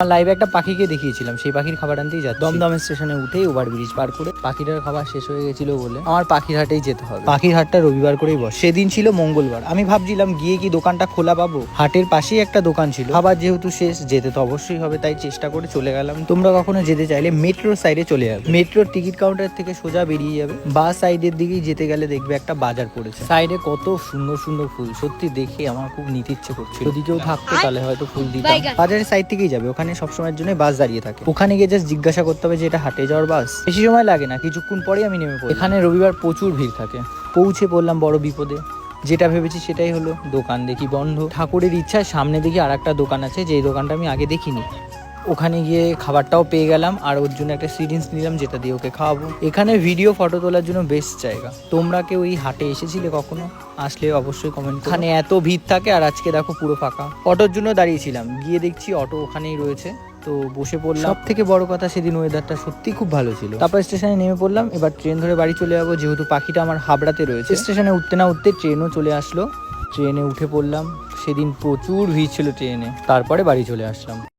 লাইভে একটা পাখিকে দেখিয়েছিলাম, সেই পাখির খাবার আনতেই যাচ্ছি। দমদম স্টেশনে উঠেই ওভারব্রিজ পার করে পাখিটার খাবার শেষ হয়ে গেছিল বলে আমার পাখির হাটেই যেতে হবে। পাখির হাটটা রবিবার করেই বসে, সেদিন ছিল মঙ্গলবার। আমি ভাবছিলাম গিয়ে কি দোকানটা খোলা পাবো, হাটের পাশেই একটা দোকান ছিল। খাবার যেহেতু শেষ, যেতে তো অবশ্যই হবে, তাই চেষ্টা করে চলে গেলাম। তোমরা কখনো যেতে চাইলে মেট্রোর সাইডে চলে যাবে, মেট্রোর টিকিট কাউন্টার থেকে সোজা বেরিয়ে যাবে, বা সাইডের দিকেই যেতে গেলে দেখবে একটা বাজার পড়েছে। সাইডে কত সুন্দর সুন্দর ফুল, সত্যি দেখে আমার খুব নিতে ইচ্ছে করছিল। যদি কেউ থাকতো তাহলে হয়তো ফুল দিতাম। বাজারের সাইড থেকেই যাবে, ওখানে সবসময়ের জন্য বাস দাঁড়িয়ে থাকে। ওখানে গিয়ে জাস্ট জিজ্ঞাসা করতে হবে যে এটা হাটে যাওয়ার বাস। বেশি সময় লাগে না, কিছুক্ষণ পরেই আমি নেমে পড়ি। এখানে রবিবার প্রচুর ভিড় থাকে। পৌঁছে পড়লাম বড় বিপদে। যেটা ভেবেছি সেটাই হলো, দোকান দেখি বন্ধ। ঠাকুরের ইচ্ছায় সামনে দেখি আর একটা দোকান আছে, যে দোকানটা আমি আগে দেখিনি। ওখানে গিয়ে খাবারটাও পেয়ে গেলাম, আর ওর জন্য একটা সিরিঞ্জ নিলাম যেটা দিয়ে ওকে খাওয়াবো। এখানে ভিডিও ফটো তোলার জন্য বেস্ট জায়গা। তোমরা কেউ এই হাটে এসেছিলে কখনো? আসলে অবশ্যই কমেন্ট। এখানে এত ভিড় থাকে, আর আজকে দেখো পুরো ফাঁকা। অটোর জন্য দাঁড়িয়েছিলাম, গিয়ে দেখছি অটো ওখানেই রয়েছে, তো বসে পড়লাম। সব থেকে বড় কথা, সেদিন ওয়েদারটা সত্যি খুব ভালো ছিল। তারপর স্টেশনে নেমে পড়লাম। এবার ট্রেন ধরে বাড়ি চলে যাবো, যেহেতু পাখিটা আমার হাবড়াতে রয়েছে। স্টেশনে উঠতে না উঠতে ট্রেনও চলে আসলো, ট্রেনে উঠে পড়লাম। সেদিন প্রচুর ভিড় ছিল ট্রেনে, তারপরে বাড়ি চলে আসলাম।